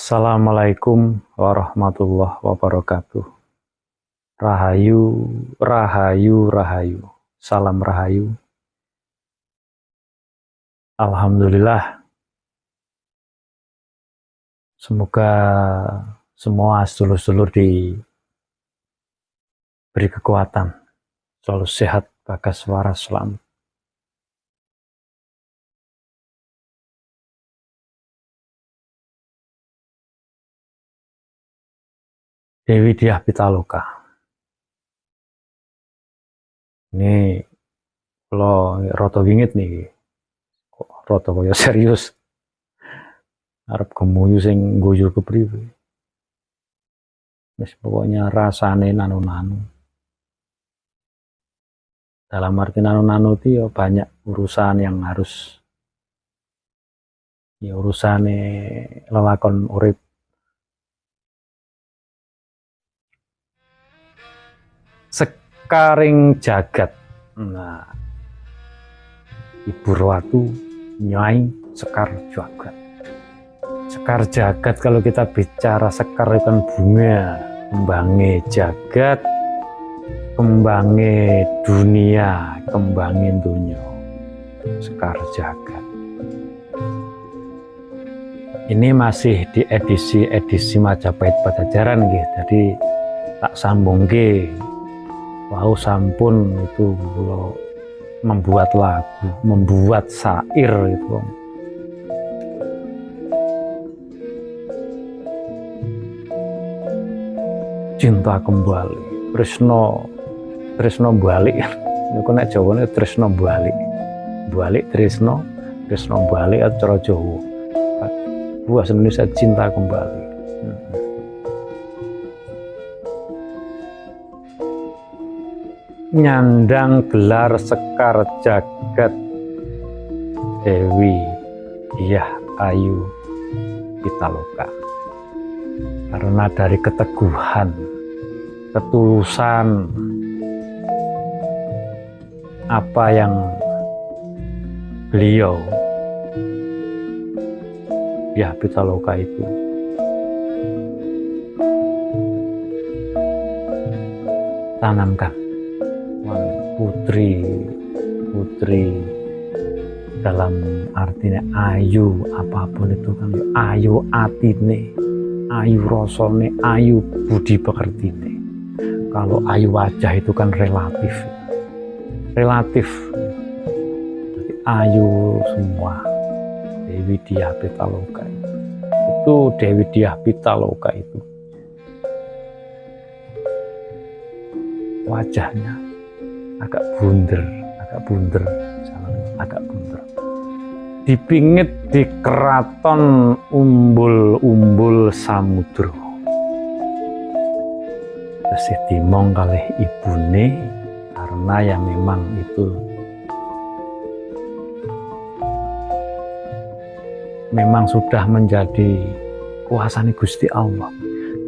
Assalamualaikum warahmatullahi wabarakatuh. Rahayu, rahayu, rahayu. Salam rahayu. Alhamdulillah. Semoga semua sedulur-sedulur diberi kekuatan, selalu sehat, bagas waras, selamat. Dewi Dyah Pitaloka. Ini kalau roto wingit nih, kok roto kaya serius. Arep gemuyu sing guyu kepriwe. Wis pokoknya rasane nanu-nanu. Dalam arti nanu-nanu itu ya banyak urusan yang harus ya urusane lelakon urip. Sekaring jagat. Nah, Ibu Ratu Nyai Sekar Jagat. Sekar jagat, kalau kita bicara sekar itu kan bunga, kembangnya jagat, kembangnya dunia, kembangnya dunia. Sekar jagat. Ini masih di edisi Majapahit Pajajaran gitu. Jadi tak sambung ke. Wau sampun itu lo membuat lagu, membuat syair itu. Cinta kembali, Tresno balik. Niku nek Jawane Tresno balik. Balik Tresno balik atau cara Jawa. Bahasa Indonesia cinta kembali. Nyandang gelar Sekar Jagat Dewi Dyah Ayu Pitaloka, karena dari keteguhan, ketulusan apa yang beliau Dyah Pitaloka itu tanamkan. Putri dalam artinya ayu, apapun itu kan ayu atine, ayu rasane, ayu budi pekertine. Kalau ayu wajah itu kan relatif. Jadi ayu semua. Dewi Dyah Pitaloka itu Dewi Dyah Pitaloka itu wajahnya agak bunder, dipingit di keraton umbul samudra. Tesih dimong kalih ibune, karena yang memang itu memang sudah menjadi kuasane Gusti Allah.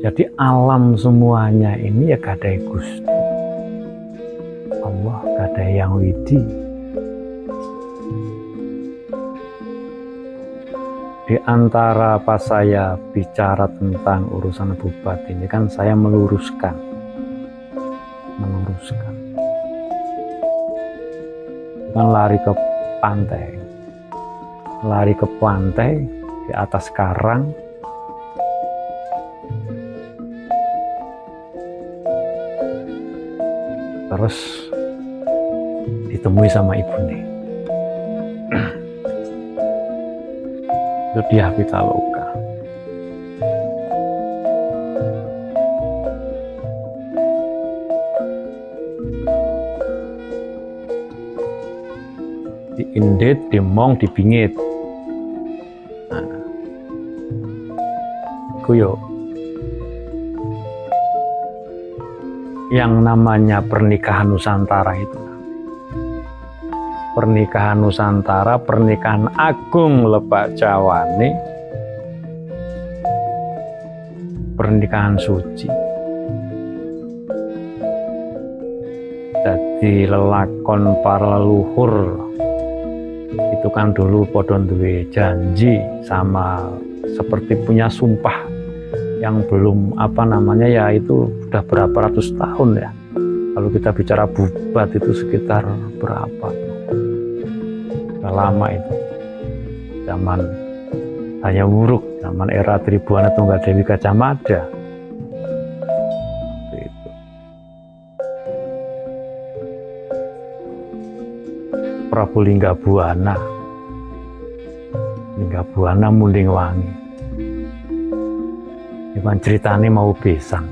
Jadi alam semuanya ini ya gadai Gusti Allah, gadai yang widi. Di antara pas saya bicara tentang urusan bupati ini kan saya meluruskan. Kan lari ke pantai di atas karang, terus ditemui sama ibune. Itu Dyah Pitaloka. Diindit, dimong, dibingit. Nah, iku yo yang namanya pernikahan Nusantara itu. Pernikahan Nusantara, pernikahan agung lebak Jawane, pernikahan suci. Jadi lelakon para leluhur itu kan dulu padha duwe janji sama seperti punya sumpah yang belum ya itu sudah berapa ratus tahun ya. Kalau kita bicara Bubat itu sekitar berapa? Sudah lama itu. Zaman Hayam Wuruk, zaman era Tribuana Tunggadewi Gajah Mada. Itu. Prabu Linggabuana Munding Wangi. Cuman ceritanya mau besan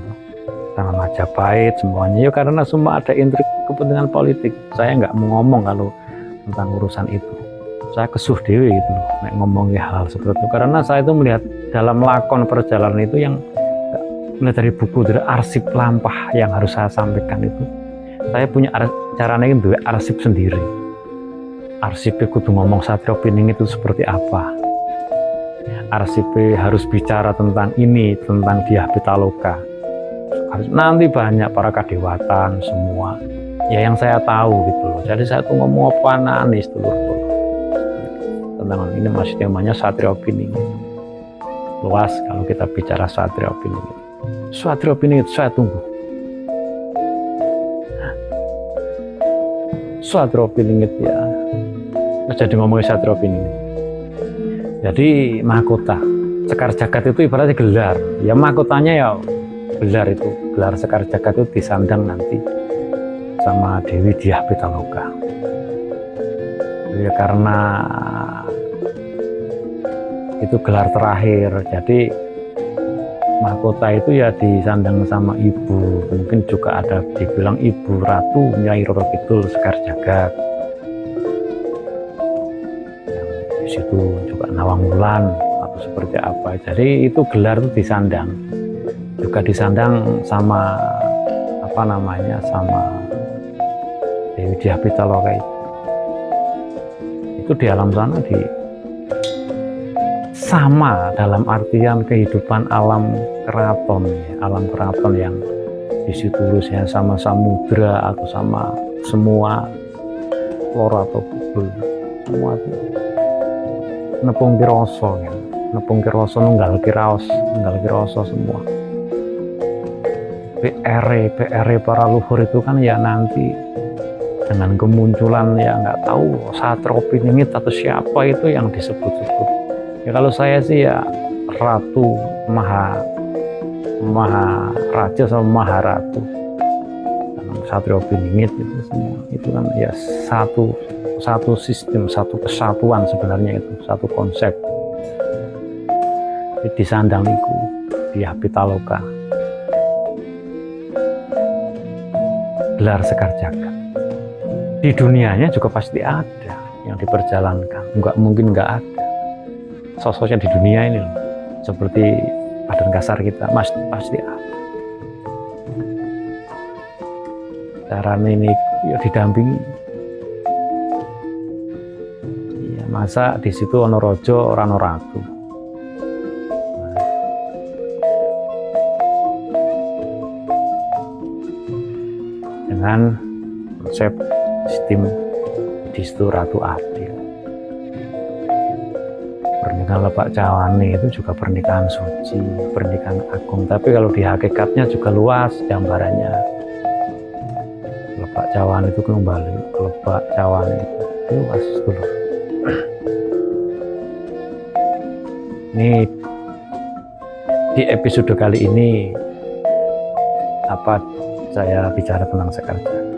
sama Majapahit semuanya ya, karena semua ada intrik kepentingan politik. Saya nggak mau ngomong kalau tentang urusan itu, saya kesuh dewe gitu loh ngomongin hal seperti itu, karena saya itu melihat dalam lakon perjalanan itu yang melihat dari buku, dari arsip lampah yang harus saya sampaikan itu, saya punya caranya itu arsip sendiri. Arsipnya kudu ngomong Satrio Pining itu seperti apa, arsipnya harus bicara tentang ini, tentang Dyah Pitaloka. Nanti banyak para kadewatan semua ya yang saya tahu gitu loh. Jadi saya tuh ngomong apa nih sedulur tentang ini, masih temanya Satrio Pining. Luas kalau kita bicara Satrio Pining. Satrio Pining itu saya tunggu. Satrio Pining itu ya. Jadi ngomongin Satrio Pining. Jadi mahkota Sekar Jagad itu ibaratnya gelar. Ya mahkotanya ya gelar itu, gelar Sekar Jagad itu disandang nanti sama Dewi Dyah Pitaloka. Ya karena itu gelar terakhir, jadi mahkota itu ya disandang sama ibu, mungkin juga ada dibilang ibu Ratu Nyai Roro Kidul Sekar Jagad. Yang di situ juga Nawang Wulan atau seperti apa. Jadi itu gelar itu disandang. Juga disandang sama sama Dewi Dyah Pitaloka itu di alam sana sama dalam artian kehidupan alam keraton ya, alam keraton yang di situ urusnya sama samudra atau sama semua flora atau kidul, semua itu nepung kiroso ya, nepung kiroso nunggal kiroso semua. PR para luhur itu kan ya nanti dengan kemunculan ya nggak tahu Satrio Piningit atau siapa itu yang disebut-sebut. Ya kalau saya sih ya Ratu Maha Raja sama Maharatu. Satrio Piningit itu semua itu kan ya satu sistem, satu kesatuan sebenarnya, itu satu konsep. Di sandang itu Dyah Pitaloka. Gelar Sekar Jagad di dunianya juga pasti ada yang diperjalankan, nggak mungkin nggak ada sosoknya di dunia ini loh. Seperti Padan Kasar kita pasti ada. Caranya ini ya didampingi ya, masa di situ ono rojo ora ono ratu. Dengan konsep sistem di situ Ratu Adil. Pernikahan Lebak Cawane itu juga pernikahan suci, pernikahan agung, tapi kalau di hakikatnya juga luas gambarannya. Lebak Cawane itu kembali ke Lebak Cawane itu luas dulu. Ini di episode kali ini saya bicara tentang Sekar Jagad.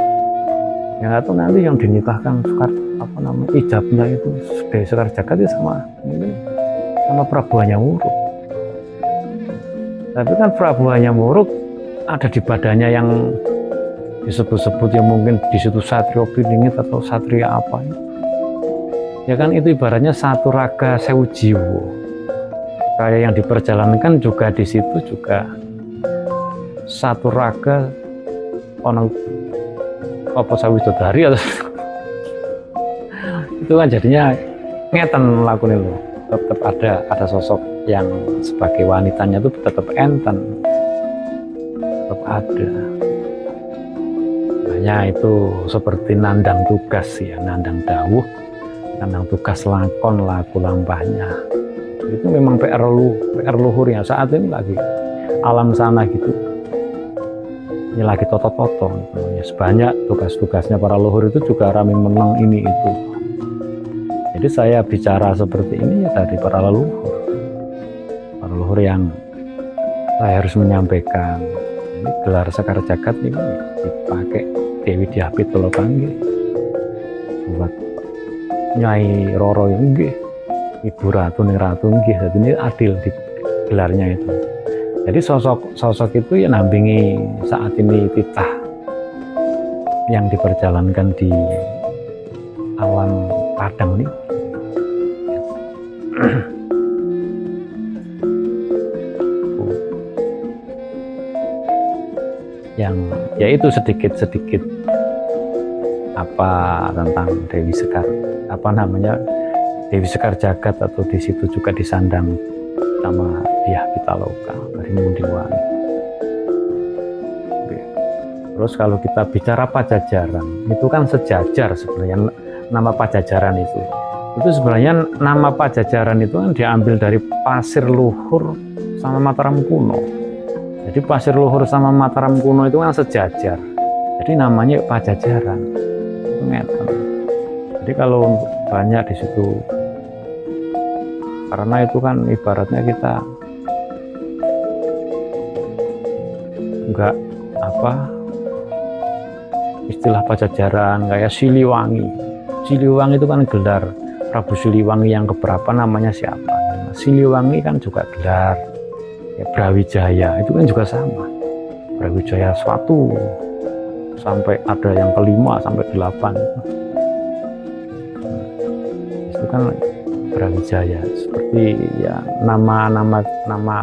Yang atau nanti yang dinikahkan ijabnya itu dari Sekar Jagad itu mungkin sama Prabu Hayam Wuruk. Tapi kan Prabu Hayam Wuruk ada di badannya yang disebut-sebut yang mungkin di situ Satrio Piningit atau Satria apa itu. Ya kan itu ibaratnya satu raga sewu jiwa. Kayak yang diperjalankan juga di situ juga satu raga orang apa sawidodari atau itu kan jadinya ngeten lakuin itu. Tetap ada sosok yang sebagai wanitanya itu tetap enten, tetap ada. Makanya itu seperti nandang tugas ya, nandang dawuh, nandang tugas lakon laku lampahnya. Itu memang PR luhurnya saat ini lagi alam sana gitu. Ini lagi toto-toto gitu. Ya, sebanyak tugas-tugasnya para luhur itu juga rame menang ini itu. Jadi saya bicara seperti ini ya dari para leluhur yang saya harus menyampaikan. Ini gelar Sekar Jagat ini dipakai Dewi Diapit Tolopangge buat Nyai Roro nggih, Ibu Ratu ning Ratu nggih. Jadi ini adil di gelarnya itu. Jadi sosok itu ya nampingi saat ini titah yang diperjalankan di alam Padang nih. Yang yaitu sedikit apa tentang Dewi Sekar, apa namanya, Dewi Sekar Jagat, atau di situ juga disandang sama Dyah Pitaloka dari Mundingwangi. Terus kalau kita bicara Pajajaran, itu kan sejajar sebenarnya nama Pajajaran itu. Itu sebenarnya nama Pajajaran itu kan diambil dari Pasir Luhur sama Mataram kuno. Jadi Pasir Luhur sama Mataram kuno itu kan sejajar. Jadi namanya Pajajaran. Jadi kalau banyak di situ, karena itu kan ibaratnya kita enggak apa istilah Pajajaran kayak Siliwangi. Siliwangi itu kan gelar Prabu Siliwangi yang keberapa namanya siapa. Siliwangi kan juga gelar ya, Brawijaya itu kan juga sama. Brawijaya suatu sampai ada yang kelima sampai 8 itu kan Brawijaya, seperti ya nama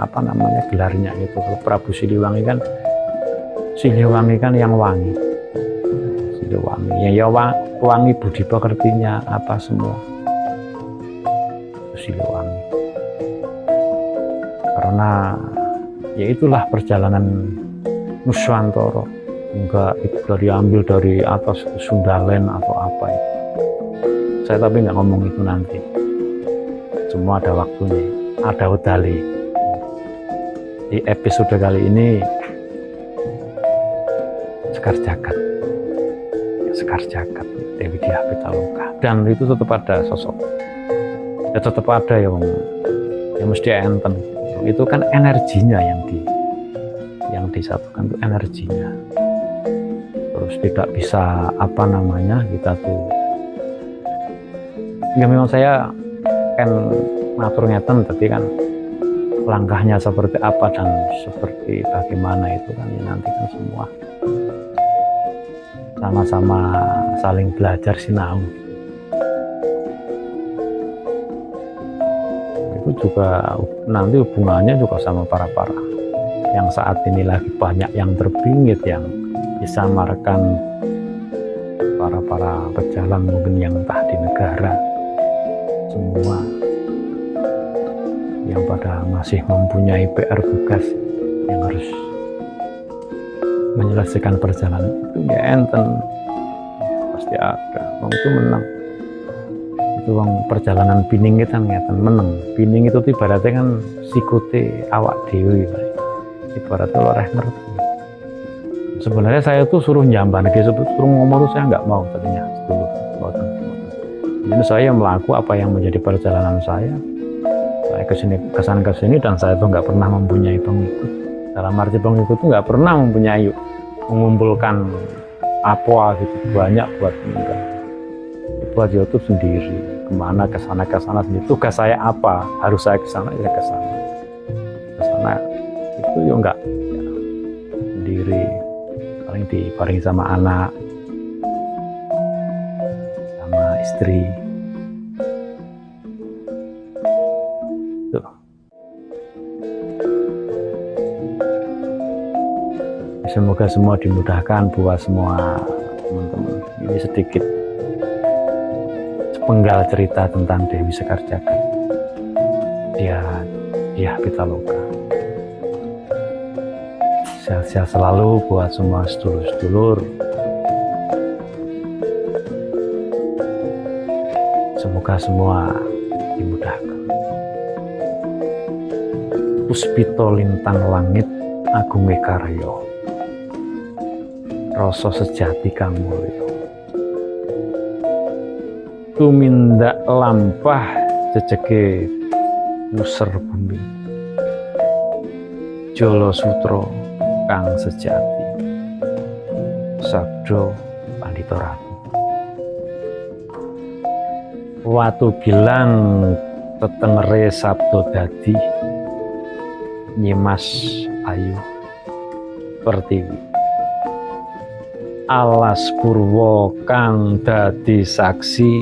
apa namanya gelarnya itu. Kalau Prabu Siliwangi kan yang wangi, Siliwangi ya wangi budi pekertinya apa semua Siliwangi. Karena ya itulah perjalanan Nuswantara, enggak itu diambil dari atas Sundalen atau apa itu. Saya tapi nggak ngomong itu nanti. Semua ada waktunya, ada udali. Di episode kali ini Sekar Jagat, Sekar Jagat, Dewi Dyah Pitaloka, dan itu tetap ada sosok. Ya tetap ada yang mesti enten. Itu kan energinya yang disatukan, itu energinya. Terus tidak bisa apa namanya kita tuh. Ya memang saya kan ngatur ngeten, tapi kan langkahnya seperti apa dan seperti bagaimana itu kan ya nanti kan semua sama-sama saling belajar sinau. Itu juga nanti hubungannya juga sama para yang saat ini lagi banyak yang terbingit, yang disamarkan para pejalan mungkin yang entah di negara, semua yang pada masih mempunyai PR tugas yang harus menyelesaikan perjalanan itu ya enten pasti ada. Wong itu menang, itu wong perjalanan pining kita ngeten menang. Pining itu ibaratnya kan sikute awak dewi, ibaratnya lo ngerti. Sebenarnya saya tuh suruh nyamban, suruh ngomong tuh saya nggak mau tadinya dulu. Jadi saya melakukan apa yang menjadi perjalanan saya kesini dan saya tuh nggak pernah mempunyai pengikut. Dalam arti pengikut tuh nggak pernah mempunyai mengumpulkan apa gitu banyak buat enggak. Buat YouTube sendiri, kemana kesana sendiri. Tugas saya apa? Harus saya kesana ya kesana itu ya enggak ya, sendiri. Paling diparingi sama anak, sama istri. Tuh. Semoga semua dimudahkan buat semua teman-teman. Ini sedikit sepenggal cerita tentang Dewi Sekar Jagat, Dyah Pitaloka. Sehat-sehat selalu buat semua sedulur-sedulur. Semoga semua dimudahkan. puspita lintang langit agunge karya rasa sejati kang mulya tumindak lampah jejeke puser bumi jala sutra kang sejati sabda Pandhita Ratu watu gilang tetengere sabda dadi nyimas ayu pertiwi alas purwa kang dadi saksi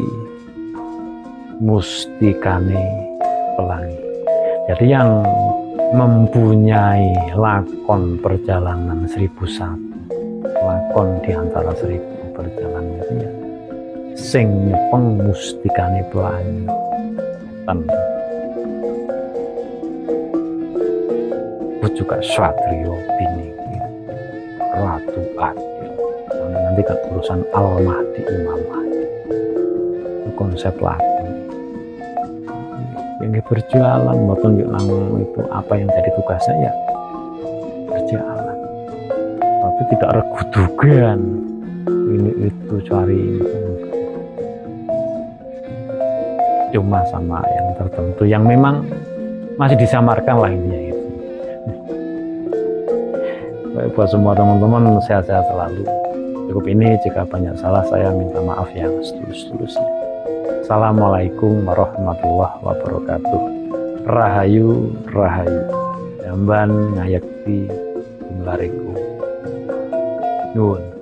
mustikane pelangi. Jadi yang mempunyai lakon perjalanan 1001 lakon di antara 1000 perjalanan itu ya sing nyepeng mustikane pelangi juga Satrio Piniki Ratu Adil. Nanti kan urusan Al-Mahdi Imam Mahdi itu konsep lakon yang berjalan maupun itu apa yang jadi tugasnya ya berjalan tapi tidak regudugan ini itu cari itu cuma sama yang tertentu yang memang masih disamarkan lah intinya itu. Baik, buat semua teman-teman sehat-sehat selalu. Cukup ini, jika banyak salah saya minta maaf yang setulus-tulusnya. Assalamualaikum warahmatullahi wabarakatuh. Rahayu rahayu jamban ngayakti jumlariku nuwun.